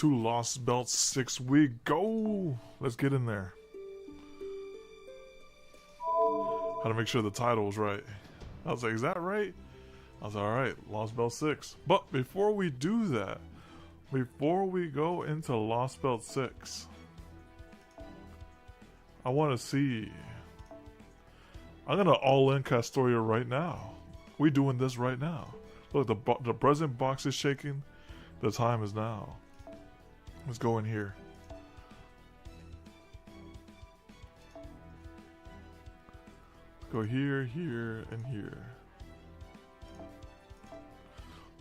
to Lostbelt 6 we go. Let's get in there. How to make sure the title was right. I was like, is that right? I was like, alright, Lostbelt 6. But before we do that, before we go into Lostbelt 6, I want to see. I'm gonna all-in Castoria right now. We doing this right now. Look, the present box is shaking. The time is now. Let's go in here. Let's go here, here, and here.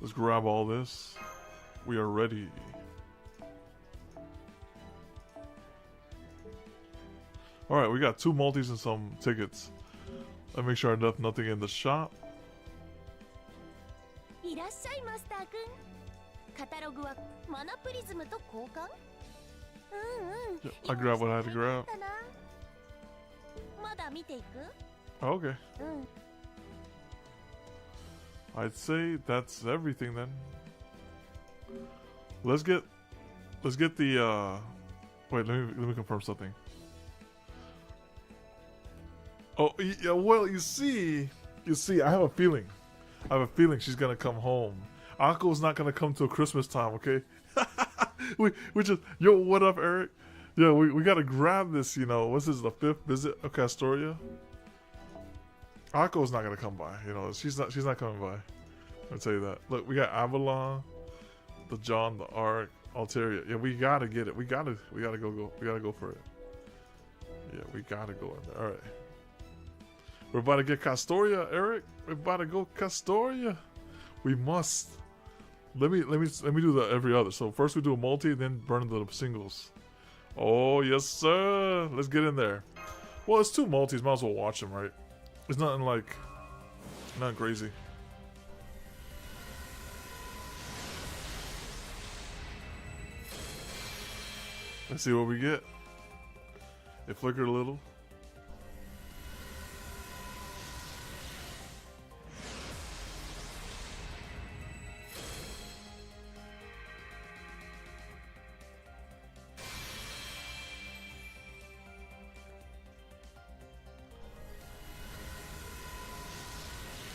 Let's grab all this. We are ready. Alright, we got 2 multis and some tickets. Let me make sure I left nothing in the shop. Yeah, I grabbed what I had to grab. Oh, okay. I'd say that's everything then. Let's get the wait, let me confirm something. Oh, yeah, well, you see, I have a feeling. She's gonna come home. Akko's not gonna come till Christmas time, okay? we just, yo, what up, Eric? Yeah, we gotta grab this, you know. What's this, the 5th visit of Castoria? Akko's not gonna come by, you know. She's not coming by. I'll tell you that. Look, we got Avalon, the John, the Ark, Alteria. Yeah, we gotta get it. We gotta go for it. Yeah, we gotta go in there. All right. We're about to get Castoria, Eric. We're about to go Castoria. We must. Let me do the every other. So first we do a multi, then burn the singles. Oh yes, sir. Let's get in there. Well, it's 2 multis. Might as well watch them, right? It's nothing like, nothing crazy. Let's see what we get. It flickered a little.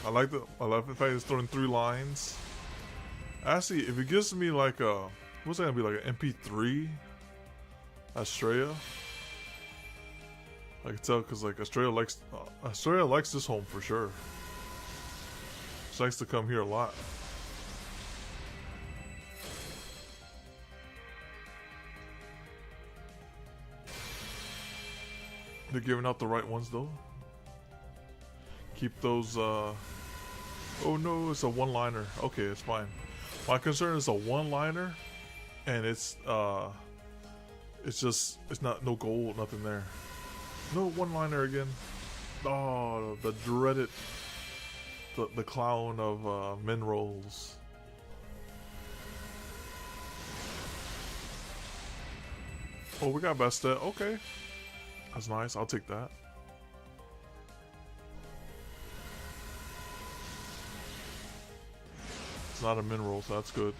I like the fact it's throwing 3 lines. Actually, if it gives me like a, what's that gonna be, like an MP3? Estrella. I can tell because like Estrella likes this home for sure. She likes to come here a lot. They're giving out the right ones though. Keep those oh no, it's a one-liner. Okay, it's fine. My concern is a one-liner and it's not no gold, nothing there. No one-liner again. Oh, the dreaded the clown of min rolls. Oh, we got Bastet. Okay, that's nice. I'll take that. It's not a min roll, so that's good.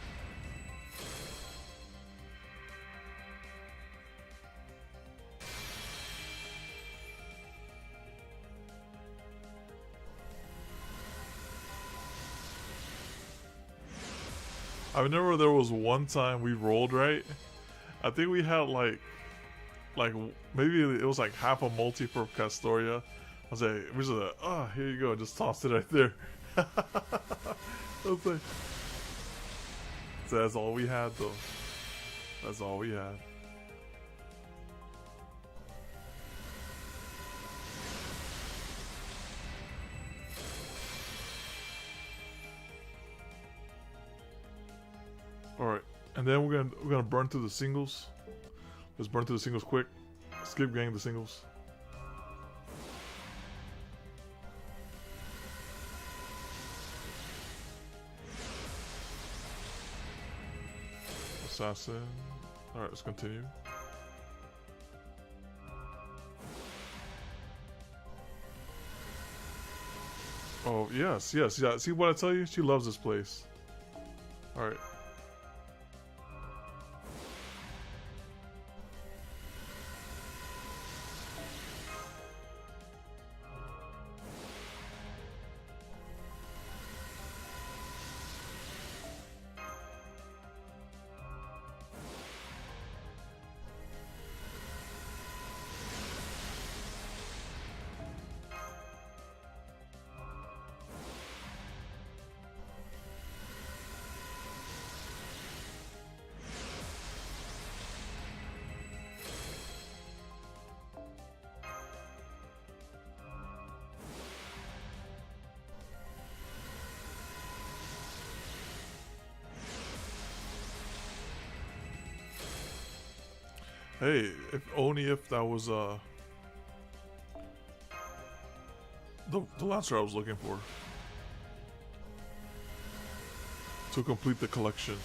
I remember there was one time we rolled right. I think we had like maybe it was like half a multi for Castoria. I was like, we was like, oh, here you go, just tossed it right there. I was like, so that's all we had though. That's all we had. Alright, and then we're gonna burn through the singles. Let's burn through the singles quick. Skip gang the singles. Assassin. Alright, let's continue. Oh, yes, yes, yeah. See what I tell you? She loves this place. Alright. Hey, if only if that was the Lancer I was looking for to complete the collection.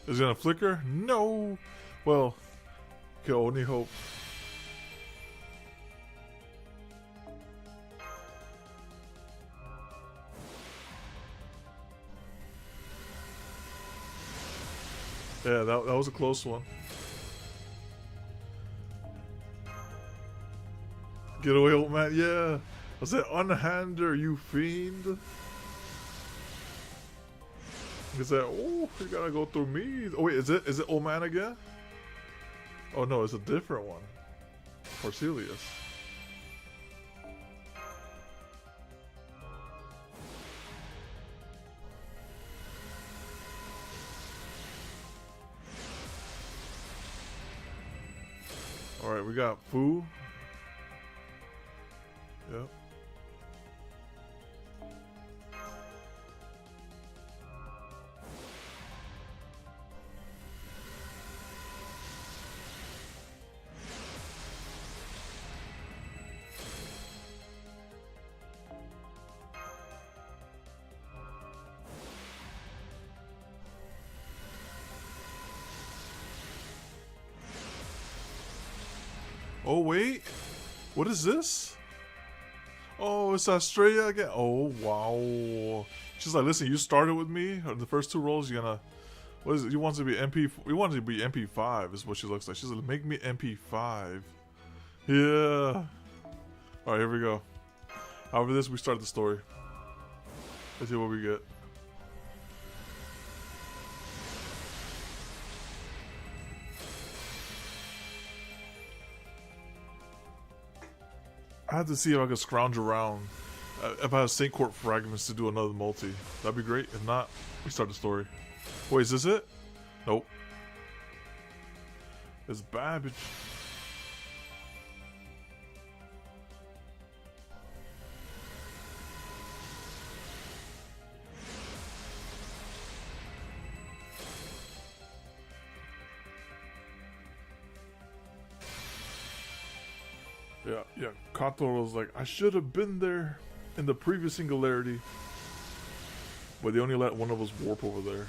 Is it gonna flicker? No. Well, can only hope. Yeah, that was a close one. Get away, old man. Yeah. I said, unhander, you fiend. He said, oh, you gotta go through me. Oh, wait, is it old man again? Oh, no, it's a different one. Porcelius. Alright, we got Fu. Yep. Oh, wait. What is this? Oh, it's Australia again. Oh, wow. She's like, listen, you started with me. The first two rolls, you're gonna... What is it? You want to be MP... We want it to be MP5 is what she looks like. She's like, make me MP5. Yeah. Alright, here we go. After this, we start the story. Let's see what we get. I had to see if I could scrounge around. If I have Saint Court fragments to do another multi. That'd be great. If not, we start the story. Wait, is this it? Nope. It's Babbage. Yeah. Kato was like, I should have been there in the previous singularity. But they only let one of us warp over there.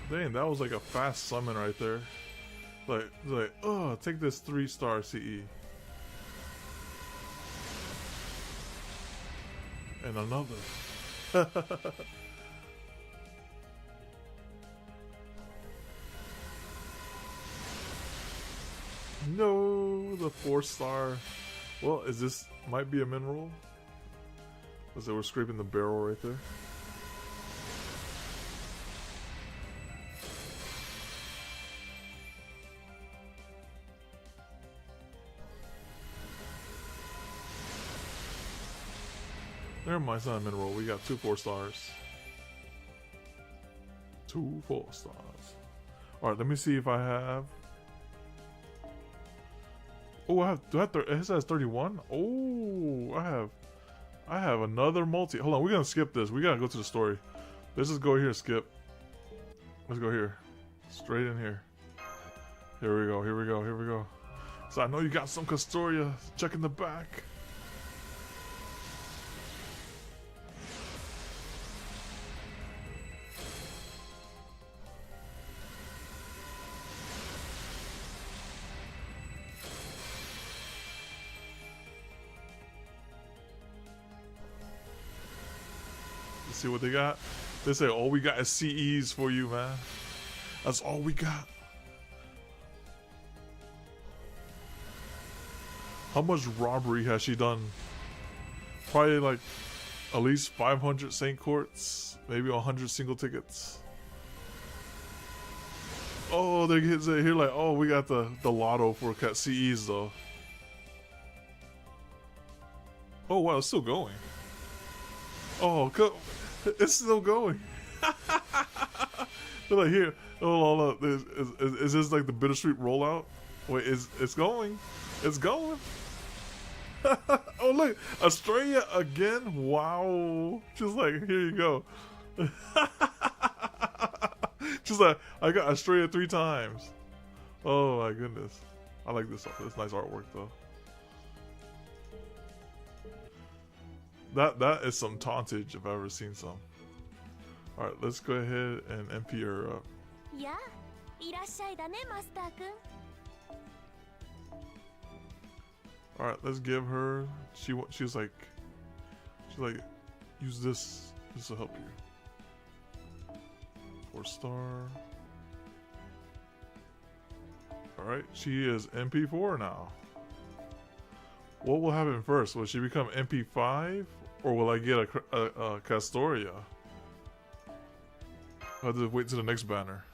Dang, that was like a fast summon right there. Like, oh, take this 3-star CE. And another. No, the 4-star. Well, is this might be a mineral? As they were scraping the barrel right there. Never mind, it's not a mineral. We got 2 4 stars. 2 4 stars. Alright, let me see if I have. Oh, I have. Do I have it says 31? Oh, I have another multi. Hold on, we're gonna skip this. We gotta go to the story. Let's just go here, skip. Let's go here. Straight in here. Here we go, here we go, here we go. So I know you got some Castoria. Check in the back. See what they got? They say all we got is CEs for you, man. That's all we got. How much robbery has she done? Probably like at least 500 Saint Courts, maybe 100 single tickets. Oh, they're here like, oh, we got the lotto for cat CEs though. Oh wow, it's still going. Oh, it's still going. They're like, here. Oh, is this like the bittersweet rollout? Wait, it's going? It's going. Oh look, Australia again. Wow. Just like, here you go. Just like, I got Australia 3 times. Oh my goodness. I like this. It's nice artwork though. That is some tauntage if I've ever seen some. Alright, let's go ahead and MP her up. Alright, let's give her. She's like, use this. This will help you. 4 star. Alright, she is MP4 now. What will happen first? Will she become MP5? Or will I get a Castoria? I'll have to wait to the next banner.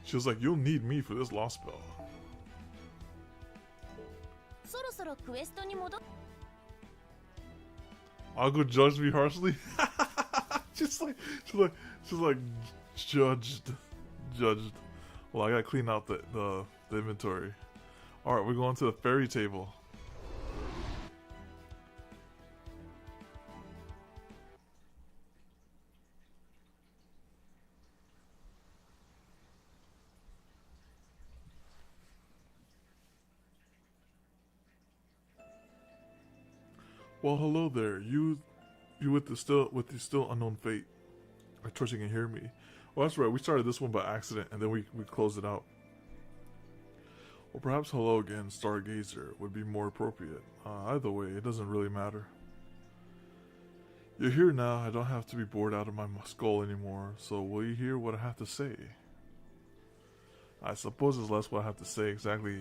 She was like, you'll need me for this Lostbelt. I'll go judge me harshly. she's like judged. Well, I gotta clean out the inventory. All right, we're going to the fairy table. Well, hello there. You with the still unknown fate. I trust you can hear me. Well, that's right. We started this one by accident, and then we closed it out. Or perhaps hello again, Stargazer, would be more appropriate. Either way, it doesn't really matter. You're here now. I don't have to be bored out of my skull anymore. So will you hear what I have to say? I suppose it's less what I have to say exactly.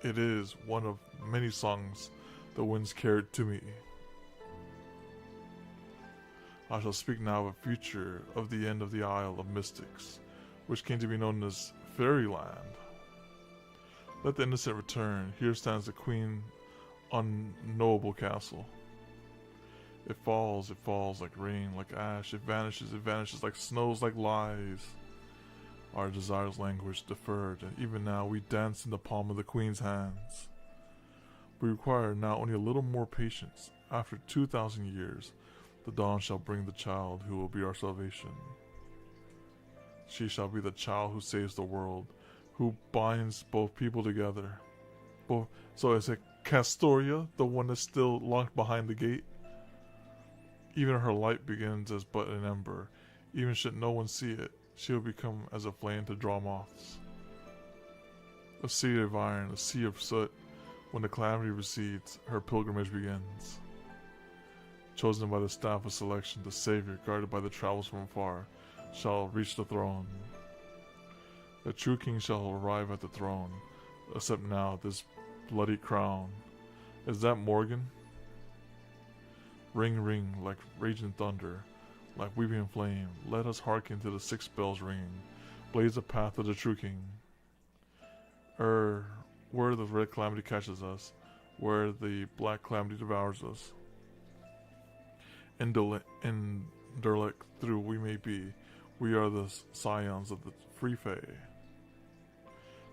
It is one of many songs the winds carried to me. I shall speak now of a future of the end of the Isle of Mystics, which came to be known as Fairyland. Let the innocent return. Here stands the Queen unknowable castle. It falls like rain, like ash. It vanishes like snows, like lies. Our desires languish, deferred, and even now we dance in the palm of the Queen's hands. We require now only a little more patience. After 2,000 years, the dawn shall bring the child who will be our salvation. She shall be the child who saves the world, who binds both people together. So is it Castoria, the one that's still locked behind the gate? Even her light begins as but an ember. Even should no one see it, she will become as a flame to draw moths. A sea of iron, a sea of soot. When the calamity recedes, her pilgrimage begins. Chosen by the staff of selection, the Savior, guarded by the travels from afar, shall reach the throne. The true king shall arrive at the throne. Accept now this bloody crown. Is that Morgan? Ring, ring, like raging thunder, like weeping flame. Let us hearken to the 6 bells ringing. Blaze the path of the true king. Where the red calamity catches us, where the black calamity devours us. Indolent through we may be, we are the scions of the free fae.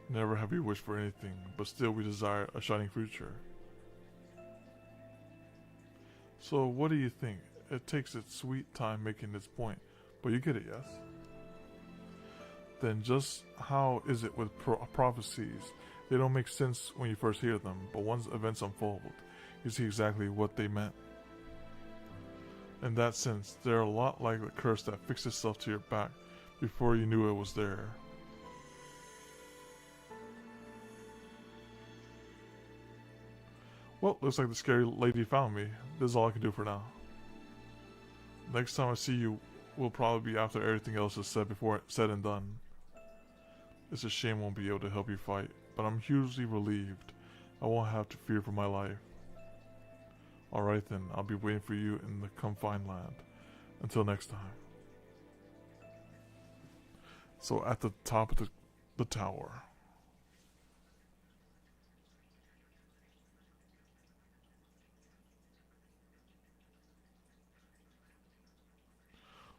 Never have we wished for anything, but still we desire a shining future. So what do you think? It takes its sweet time making its point, but you get it, yes? Then just how is it with prophecies? They don't make sense when you first hear them, but once events unfold, you see exactly what they meant. In that sense, they're a lot like the curse that fixed itself to your back before you knew it was there. Well, looks like the scary lady found me. This is all I can do for now. Next time I see you will probably be after everything else is said and done. It's a shame I won't be able to help you fight, but I'm hugely relieved. I won't have to fear for my life. Alright then, I'll be waiting for you in the confined land. Until next time. So at the top of the tower.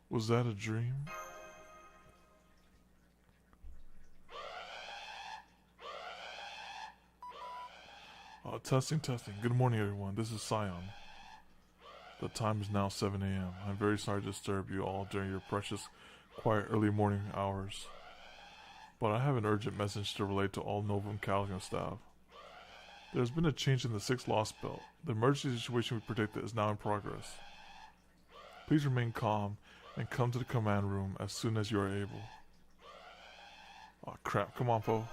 Was that a dream? Testing. Good morning, everyone. This is Scion. The time is now 7 a.m. I'm very sorry to disturb you all during your precious, quiet early morning hours. But I have an urgent message to relate to all Novum Calgon staff. There's been a change in the 6th Lostbelt. The emergency situation we predicted is now in progress. Please remain calm and come to the command room as soon as you are able. Oh crap, come on, Poe.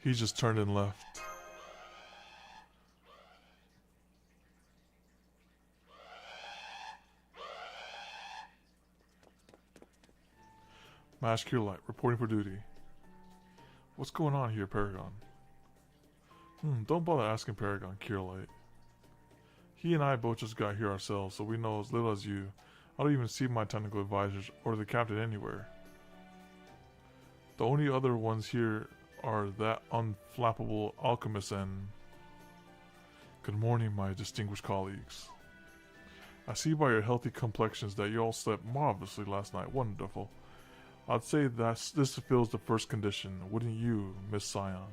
He just turned and left. Mash Curelight, reporting for duty. What's going on here, Paragon? Don't bother asking Paragon, Curelight. He and I both just got here ourselves, so we know as little as you. I don't even see my technical advisors or the captain anywhere. The only other ones here are that unflappable alchemist and... Good morning, my distinguished colleagues. I see by your healthy complexions that you all slept marvelously last night. Wonderful. I'd say that this fulfills the first condition, wouldn't you, Miss Scion?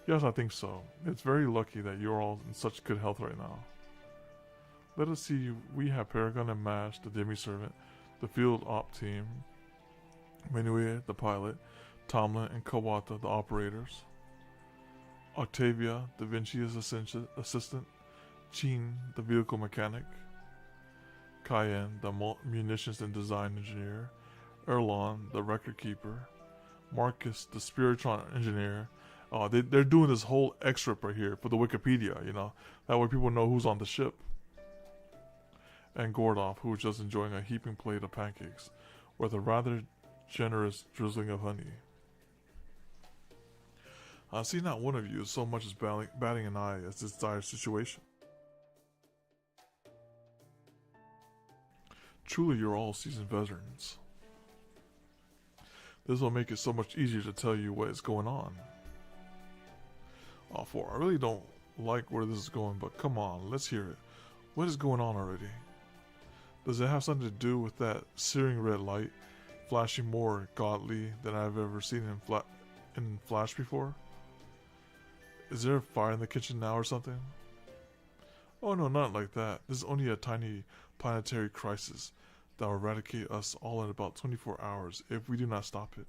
Yes, I think so. It's very lucky that you're all in such good health right now. Let us see, we have Paragon and Mash, the demi-servant, the field op team, Minue, the pilot, Tomlin and Kawata, the operators, Octavia, Da Vinci's assistant, Chin, the vehicle mechanic, Cayenne, the munitions and design engineer, Erlon, the record keeper, Marcus, the Spiritron engineer. Oh, they're doing this whole excerpt right here for the Wikipedia, you know. That way people know who's on the ship. And Gordov, who was just enjoying a heaping plate of pancakes with a rather generous drizzling of honey. I see not one of you is so much as batting an eye at this dire situation. Truly, you're all seasoned veterans. This will make it so much easier to tell you what is going on. I really don't like where this is going, but come on, let's hear it. What is going on already? Does it have something to do with that searing red light, flashing more godly than I've ever seen in Flash before? Is there a fire in the kitchen now or something? Oh no, not like that. This is only a tiny planetary crisis that will eradicate us all in about 24 hours if we do not stop it.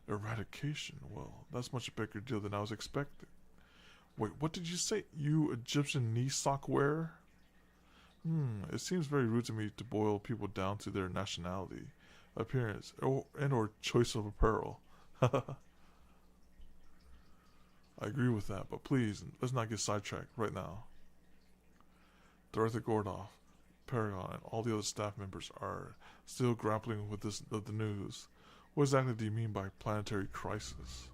Eradication? Well, that's much a bigger deal than I was expecting. Wait, what did you say? You Egyptian knee sock wearer? It seems very rude to me to boil people down to their nationality, appearance, or choice of apparel. I agree with that, but please, let's not get sidetracked right now. Director Gordov, Paragon and all the other staff members are still grappling with the news. What exactly do you mean by planetary crisis?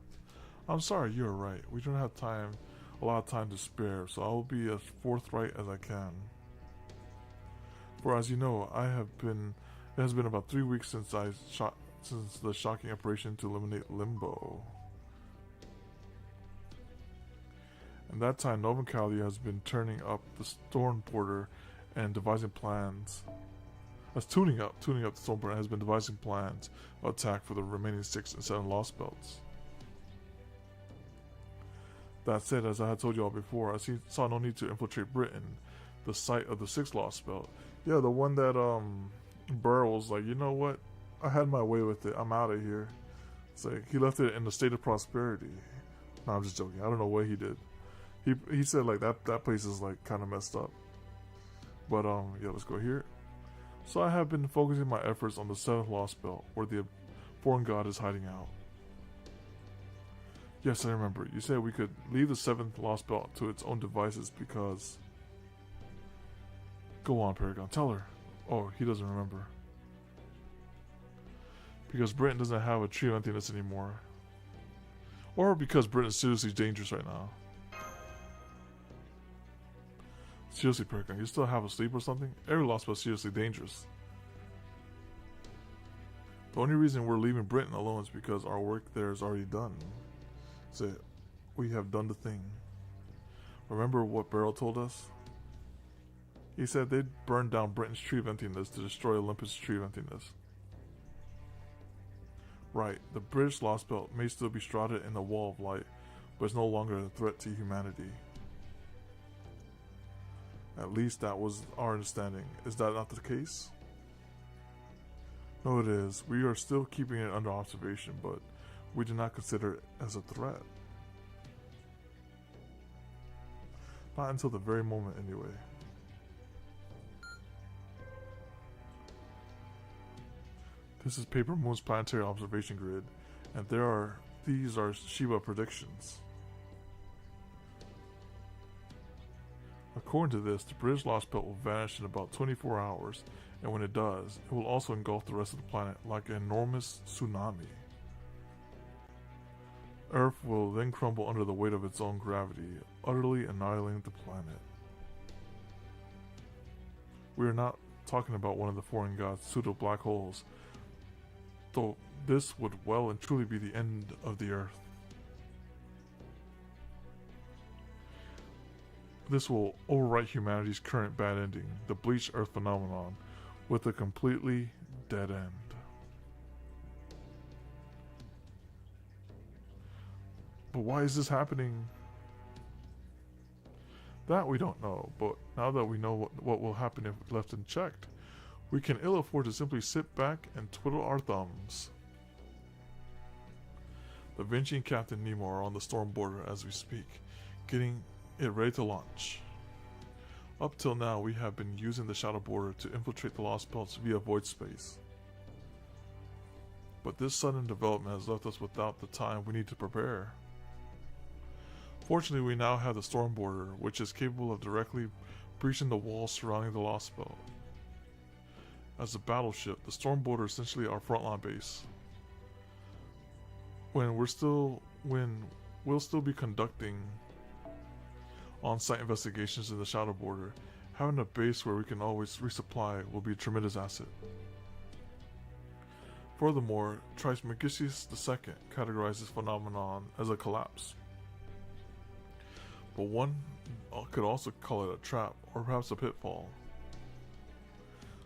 I'm sorry, you are right. We don't have a lot of time to spare, so I will be as forthright as I can. For as you know, it has been about 3 weeks since the shocking operation to eliminate Limbo. In that time, Nova Calia has been turning up the storm border and devising plans. Tuning up the storm border and has been devising plans of attack for the remaining 6 and 7 Lost Belts. That said, as I had told you all before, I saw no need to infiltrate Britain, the site of the 6th Lost Belt. Yeah, the one that Burrow was like, you know what? I had my way with it. I'm out of here. It's like he left it in a state of prosperity. No, I'm just joking. I don't know what he did. He said like that place is like kind of messed up. But yeah, let's go here. So I have been focusing my efforts on the 7th Lost Belt, where the foreign god is hiding out. Yes, I remember. You said we could leave the 7th Lost Belt to its own devices because... Go on, Paragon. Tell her. Oh, he doesn't remember. Because Britain doesn't have a tree of emptiness anymore. Or because Britain is seriously dangerous right now. Seriously, Paragon, you still have a sleep or something? Every Lost Belt is seriously dangerous. The only reason we're leaving Britain alone is because our work there is already done. So we have done the thing. Remember what Beryl told us? He said they'd burn down Britain's Tree of Emptiness to destroy Olympus' Tree of Emptiness. Right, the British Lost Belt may still be shrouded in a wall of light, but it's no longer a threat to humanity. At least that was our understanding. Is that not the case? No, it is. We are still keeping it under observation, but we do not consider it as a threat. Not until the very moment, anyway. This is Paper Moon's planetary observation grid, and these are Shiva predictions. According to this, the British Lost Belt will vanish in about 24 hours, and when it does, it will also engulf the rest of the planet like an enormous tsunami. Earth will then crumble under the weight of its own gravity, utterly annihilating the planet. We are not talking about one of the foreign gods' pseudo-black holes, though this would well and truly be the end of the Earth. This will overwrite humanity's current bad ending, the bleached Earth phenomenon, with a completely dead end. But why is this happening? That we don't know, but now that we know what will happen if left unchecked, we can ill afford to simply sit back and twiddle our thumbs. The Vinci and Captain Nemo are on the storm border as we speak, getting it ready to launch. Up till now, we have been using the shadow border to infiltrate the Lost Belts via void space. But this sudden development has left us without the time we need to prepare. Fortunately, we now have the storm border, which is capable of directly breaching the walls surrounding the Lost Belt. As a battleship, the storm border is essentially our frontline base. We'll still be conducting on-site investigations in the shadow border, having a base where we can always resupply will be a tremendous asset. Furthermore, Trismegistus II categorized this phenomenon as a collapse. But one could also call it a trap, or perhaps a pitfall.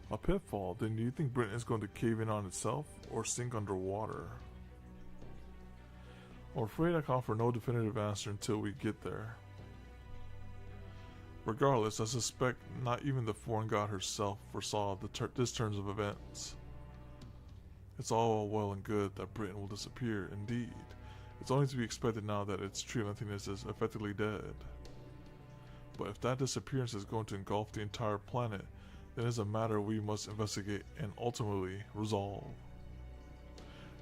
A pitfall? Then do you think Britain is going to cave in on itself, or sink underwater? I'm afraid I can offer no definitive answer until we get there. Regardless, I suspect not even the foreign god herself foresaw this turn of events. It's all well and good that Britain will disappear, indeed. It's only to be expected now that its tree of emptiness is effectively dead. But if that disappearance is going to engulf the entire planet, then it's a matter we must investigate and ultimately resolve.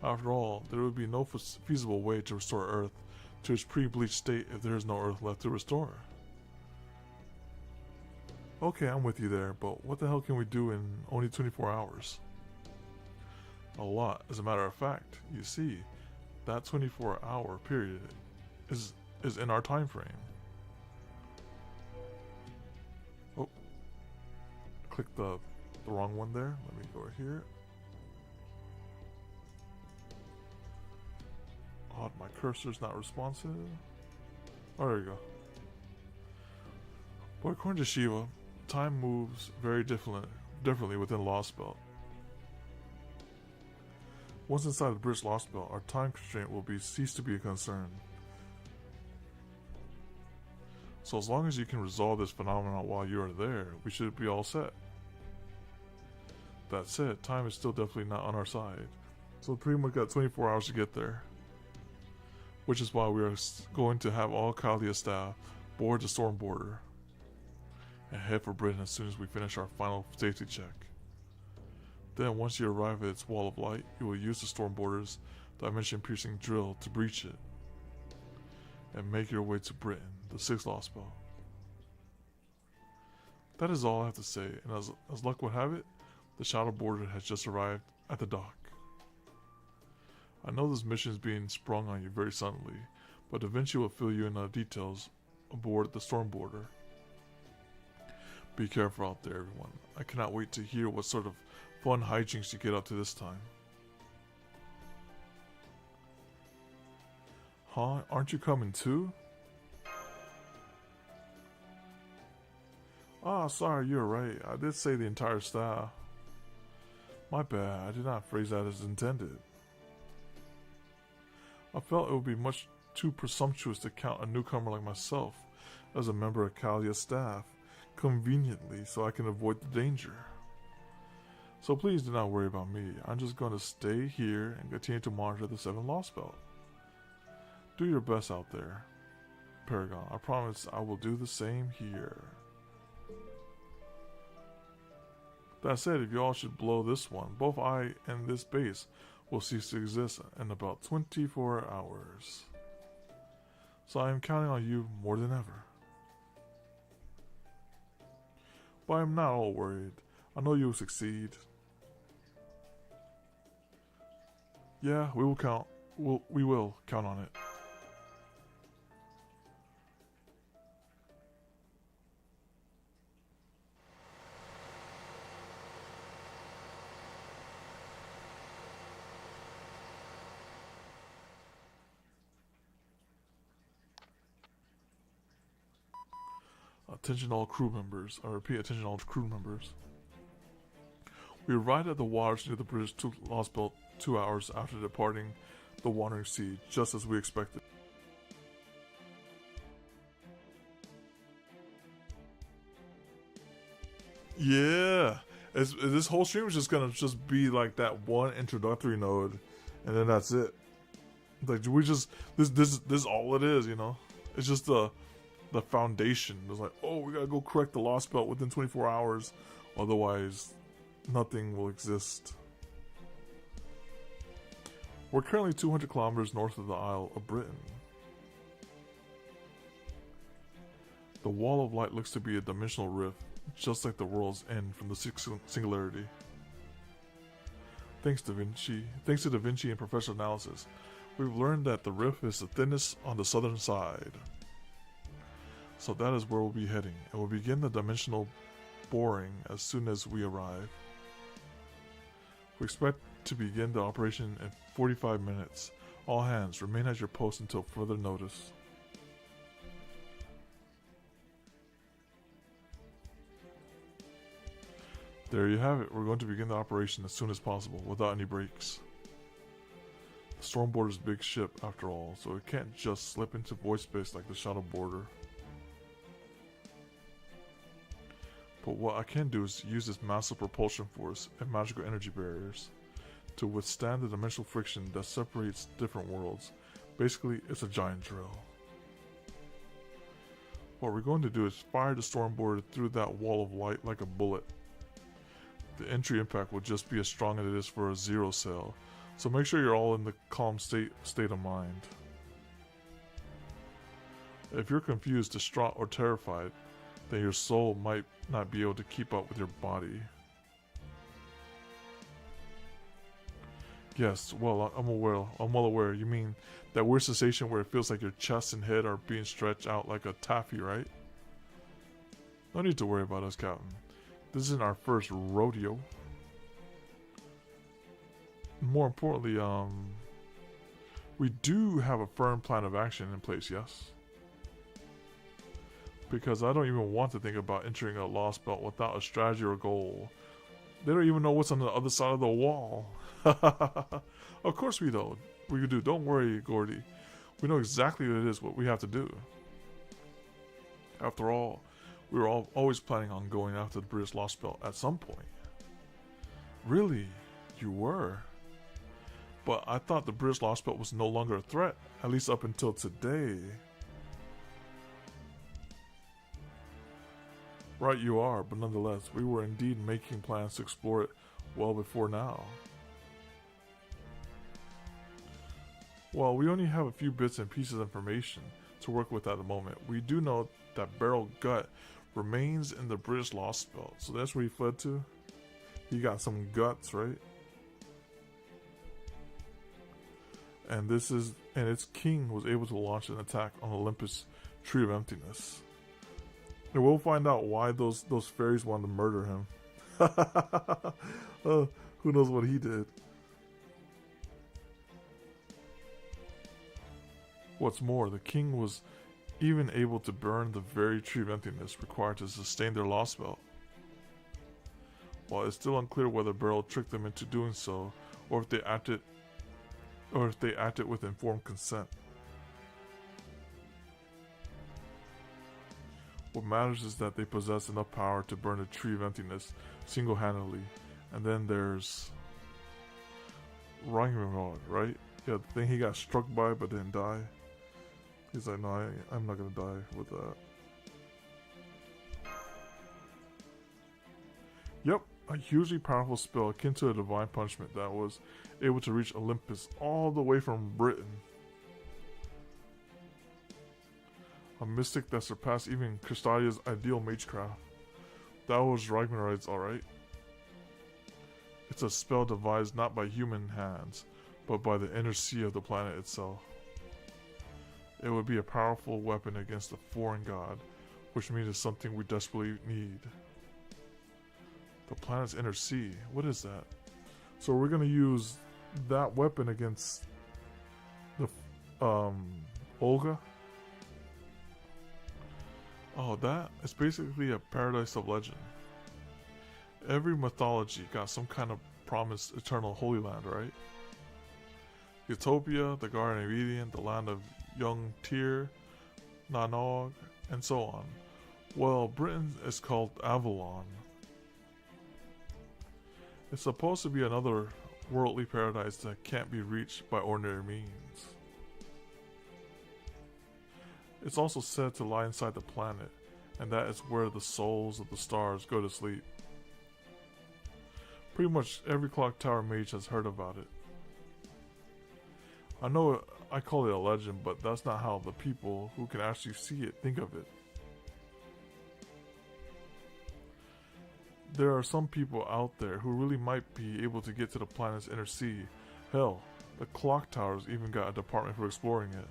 After all, there would be no feasible way to restore Earth to its pre-bleached state if there is no Earth left to restore. Okay, I'm with you there, but what the hell can we do in only 24 hours? A lot. As a matter of fact, you see, that 24-hour period is in our time frame. Oh, click the wrong one there. Let me go here. Odd, my cursor's not responsive. Oh, there you go. But according to Shiva, time moves very differently within Lostbelt. Once inside the British Lostbelt, our time constraint will cease to be a concern. So as long as you can resolve this phenomenon while you are there, we should be all set. That said, time is still definitely not on our side. So we pretty much got 24 hours to get there. Which is why we are going to have all Kalia staff board the storm border and head for Britain as soon as we finish our final safety check. Then once you arrive at its wall of light, you will use the storm border's dimension-piercing drill to breach it and make your way to Britain, the 6th Lostbelt. That is all I have to say, and as luck would have it, the shadow border has just arrived at the dock. I know this mission is being sprung on you very suddenly, but Da Vinci will fill you in on the details aboard the storm border. Be careful out there, everyone. I cannot wait to hear what sort of fun hijinks you get up to this time. Huh? Aren't you coming too? Ah, sorry, you're right. I did say the entire staff. My bad, I did not phrase that as intended. I felt it would be much too presumptuous to count a newcomer like myself as a member of Kalia's staff, conveniently so I can avoid the danger. So please do not worry about me. I'm just going to stay here and continue to monitor the 7th Lostbelt. Do your best out there, Paragon. I promise I will do the same here. That said, if you all should blow this one, both I and this base will cease to exist in about 24 hours. So I am counting on you more than ever. But I am not all worried. I know you will succeed. Yeah, we will count on it. Attention all crew members. I repeat, attention all crew members. We arrived at the waters near the British Lostbelt 2 hours after departing the Wandering Sea, just as we expected. Yeah, this whole stream is just gonna be like that one introductory node, and then that's it. Like we just this is all it is, you know. It's just the foundation. It's like, oh, we gotta go correct the Lostbelt within 24 hours, otherwise nothing will exist. We're currently 200 kilometers north of the Isle of Britain. The Wall of Light looks to be a dimensional rift, just like the world's end from the singularity. Thanks to Da Vinci and Professor Analysis, we've learned that the rift is the thinnest on the southern side. So that is where we'll be heading, and we'll begin the dimensional boring as soon as we arrive. We expect to begin the operation in 45 minutes. All hands, remain at your post until further notice. There you have it. We're going to begin the operation as soon as possible, without any breaks. The storm border is a big ship, after all, so it can't just slip into void space like the shadow border. But what I can do is use this massive propulsion force and magical energy barriers to withstand the dimensional friction that separates different worlds. Basically, it's a giant drill. What we're going to do is fire the storm border through that wall of light like a bullet. The entry impact will just be as strong as it is for a zero cell, so make sure you're all in the calm state of mind. If you're confused, distraught, or terrified, then your soul might not be able to keep up with your body. Yes, well, I'm well aware. You mean that weird sensation where it feels like your chest and head are being stretched out like a taffy, right? No need to worry about us, Captain. This isn't our first rodeo. More importantly, we do have a firm plan of action in place, yes? Because I don't even want to think about entering a Lost Belt without a strategy or goal. They don't even know what's on the other side of the wall. Of course we do. We do. Don't worry, Gordy. We know exactly what it is, what we have to do. After all, we were always planning on going after the British Lost Belt at some point. Really? You were? But I thought the British Lost Belt was no longer a threat, at least up until today. Right you are, but nonetheless, we were indeed making plans to explore it well before now. Well, we only have a few bits and pieces of information to work with at the moment. We do know that Beryl Gut remains in the British Lost Belt, so that's where he fled to. He got some guts, right? And its king was able to launch an attack on Olympus Tree of Emptiness. And we'll find out why those fairies wanted to murder him. Who knows what he did? What's more, the king was even able to burn the very Tree of Emptiness required to sustain their Lost Belt. While it's still unclear whether Beryl tricked them into doing so, or if they acted with informed consent. What matters is that they possess enough power to burn the Tree of Emptiness single-handedly. And then there's Reinrod, right? Yeah, the thing he got struck by but didn't die. He's like, no, I'm not gonna die with that. Yep, a hugely powerful spell akin to a divine punishment that was able to reach Olympus all the way from Britain. A mystic that surpassed even Crystalia's ideal magecraft. That was Ragnarod's, alright. It's a spell devised not by human hands, but by the inner sea of the planet itself. It would be a powerful weapon against a foreign god, which means it's something we desperately need. The planet's inner sea, what is that? So we're gonna use that weapon against the Olga? Oh, that is basically a paradise of legend. Every mythology got some kind of promised eternal holy land, right? Utopia, the Garden of Eden, the land of young Tyr, Nanog, and so on. Well, Britain is called Avalon. It's supposed to be another worldly paradise that can't be reached by ordinary means. It's also said to lie inside the planet, and that is where the souls of the stars go to sleep. Pretty much every clock tower mage has heard about it. I know I call it a legend, but that's not how the people who can actually see it think of it. There are some people out there who really might be able to get to the planet's inner sea. Hell, the clock towers even got a department for exploring it.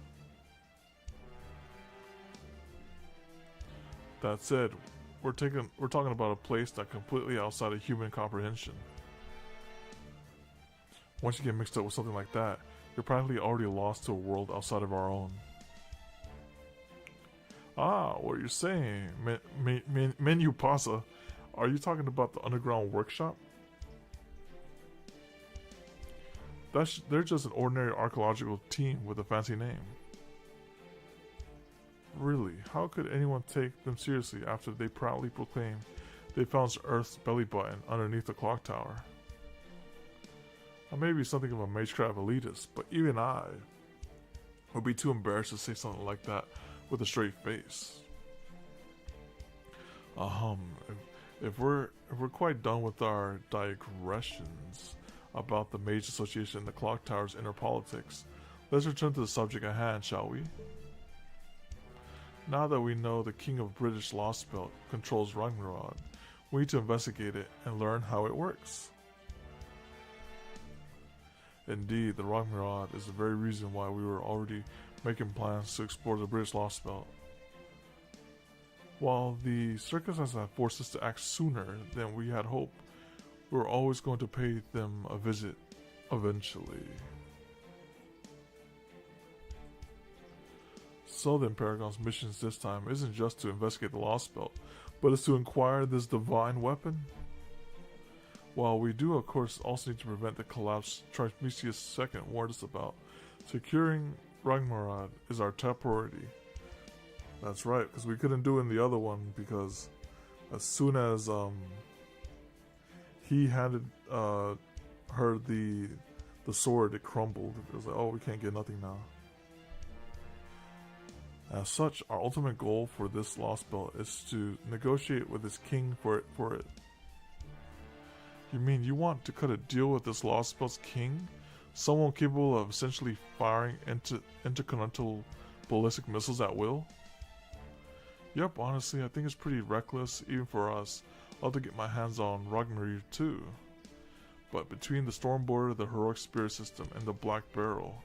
That said, we're talking about a place that's completely outside of human comprehension. Once you get mixed up with something like that, you're practically already lost to a world outside of our own. Ah, what you're saying, Menu Pasa. Are you talking about the underground workshop? They're just an ordinary archaeological team with a fancy name. Really, how could anyone take them seriously after they proudly proclaim they found Earth's belly button underneath the clock tower? I may be something of a magecraft elitist, but even I would be too embarrassed to say something like that with a straight face. If we're quite done with our digressions about the Mage Association and the Clock Tower's inner politics, let's return to the subject at hand, shall we? Now that we know the King of British Lostbelt controls Ragnarok, we need to investigate it and learn how it works. Indeed, the Ragnarok is the very reason why we were already making plans to explore the British Lostbelt. While the circumstances have forced us to act sooner than we had hoped, we were always going to pay them a visit eventually. So then, Paragon's missions this time isn't just to investigate the Lostbelt, but is to acquire this divine weapon. While we do, of course, also need to prevent the collapse Trismegistus II warned us about, securing Ragnarok is our top priority. That's right, because we couldn't do it in the other one, because as soon as he handed her the sword, it crumbled. It was like, oh, we can't get nothing now. As such, our ultimate goal for this Lostbelt is to negotiate with his king for it. You mean you want to cut a deal with this Lostbelt's king? Someone capable of essentially firing intercontinental ballistic missiles at will? Yep, honestly, I think it's pretty reckless, even for us. I'll have to get my hands on Ragnarok too. But between the Stormboarder, the Heroic Spirit System, and the Black Barrel,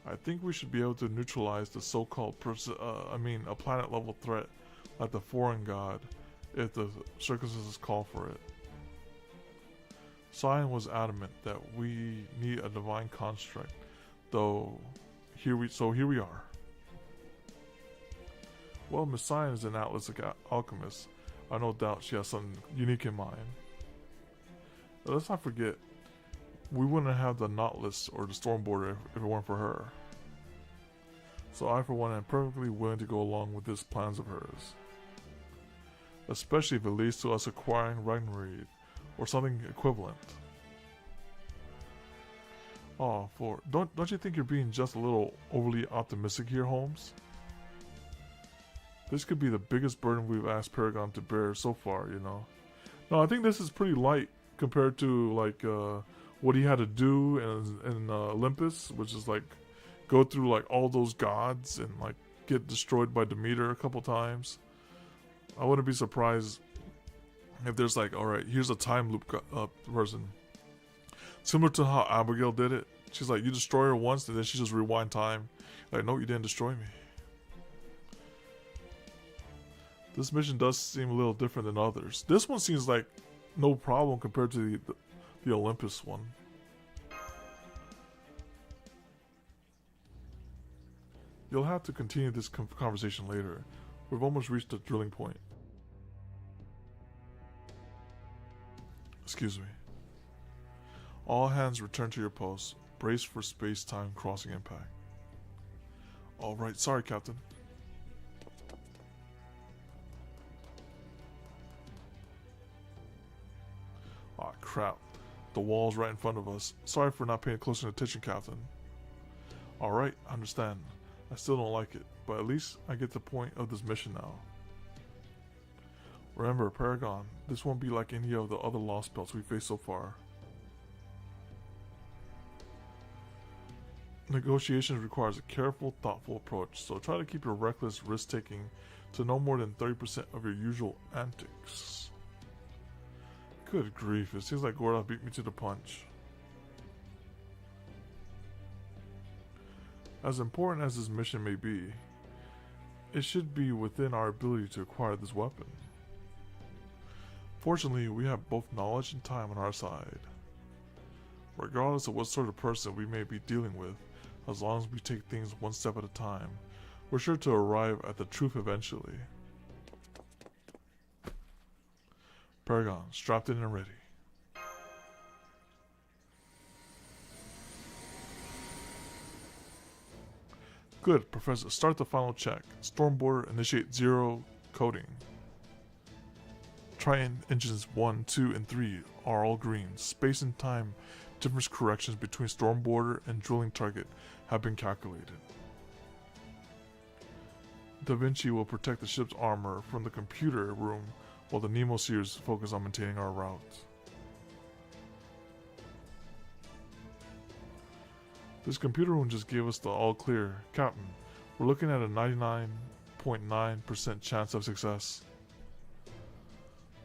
I think we should be able to neutralize the so-called, a planet-level threat like the Foreign God, if the circumstances call for it. Sion was adamant that we need a divine construct, here we are. Well, Miss Sion is an Atlas alchemist. I no doubt she has something unique in mind. But let's not forget, we wouldn't have the Nautilus or the Stormboarder if it weren't for her. So I, for one, am perfectly willing to go along with these plans of hers. Especially if it leads to us acquiring Ragnarok, or something equivalent. Oh, don't you think you're being just a little overly optimistic here, Holmes? This could be the biggest burden we've asked Paragon to bear so far, you know. No, I think this is pretty light compared to like what he had to do in Olympus, which is like go through like all those gods and like get destroyed by Demeter a couple times. I wouldn't be surprised if there's like, alright, here's a time loop person. Similar to how Abigail did it. She's like, you destroy her once and then she just rewind time. Like, no, you didn't destroy me. This mission does seem a little different than others. This one seems like no problem compared to the Olympus one. You'll have to continue this conversation later. We've almost reached the drilling point. Excuse me. All hands return to your posts. Brace for space-time crossing impact. Alright, sorry, Captain. Aw, crap. The wall's right in front of us. Sorry for not paying close attention, Captain. Alright, I understand. I still don't like it, but at least I get the point of this mission now. Remember, Paragon, this won't be like any of the other Lostbelts we faced so far. Negotiations requires a careful, thoughtful approach, so try to keep your reckless risk-taking to no more than 30% of your usual antics. Good grief, it seems like Gorda beat me to the punch. As important as this mission may be, it should be within our ability to acquire this weapon. Fortunately, we have both knowledge and time on our side. Regardless of what sort of person we may be dealing with, as long as we take things one step at a time, we're sure to arrive at the truth eventually. Paragon, strapped in and ready. Good, Professor. Start the final check. Stormboarder, initiate 0 coding. Triton engines 1, 2, and 3 are all green. Space and time difference corrections between Stormboarder and drilling target have been calculated. Da Vinci will protect the ship's armor from the computer room while the Nemo Seers focus on maintaining our route. This computer room just gave us the all clear. Captain, we're looking at a 99% 99.9% chance of success.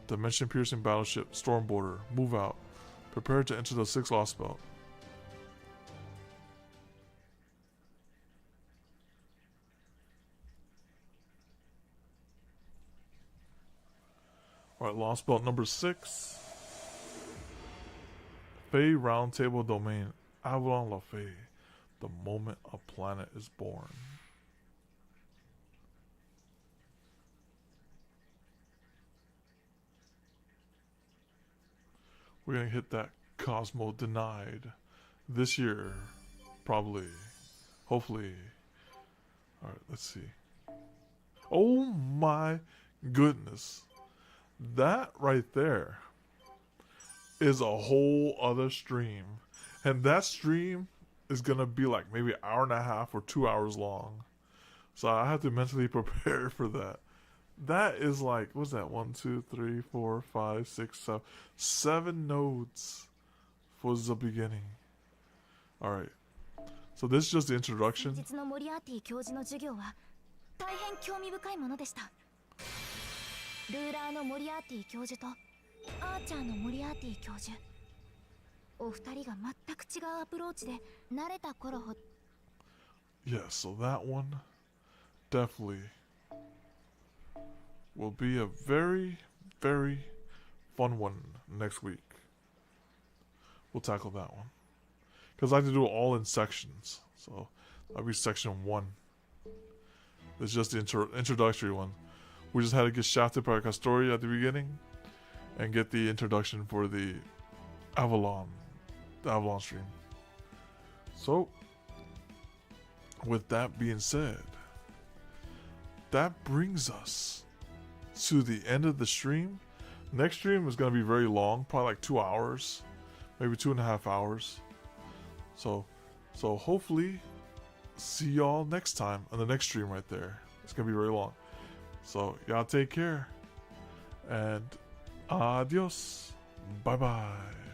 Dimension piercing battleship Stormboarder. Move out. Prepare to enter the 6th Lostbelt. Alright, Lostbelt number 6. Fey Roundtable Domain. Avalon La Fey. The moment a planet is born. We're gonna hit that Cosmo Denied this year. Probably. Hopefully. Alright, let's see. Oh my goodness. That right there is a whole other stream. And that stream is gonna be like maybe an hour and a half or 2 hours long. So I have to mentally prepare for that. That is like, what's that? 1, 2, 3, 4, 5, 6, 7. 7 nodes for the beginning. Alright. So this is just the introduction. Yeah, so that one definitely will be a very, very fun one next week. We'll tackle that one. Because I like to do it all in sections. So that'll be section 1. It's just the introductory one. We just had to get shafted by Castoria at the beginning and get the introduction for the Avalon stream. So, with that being said, that brings us to the end of the stream. Next stream is going to be very long, probably like 2 hours, maybe 2.5 hours. So hopefully see y'all next time on the next stream right there. It's going to be very long. So y'all take care and adios. Bye bye.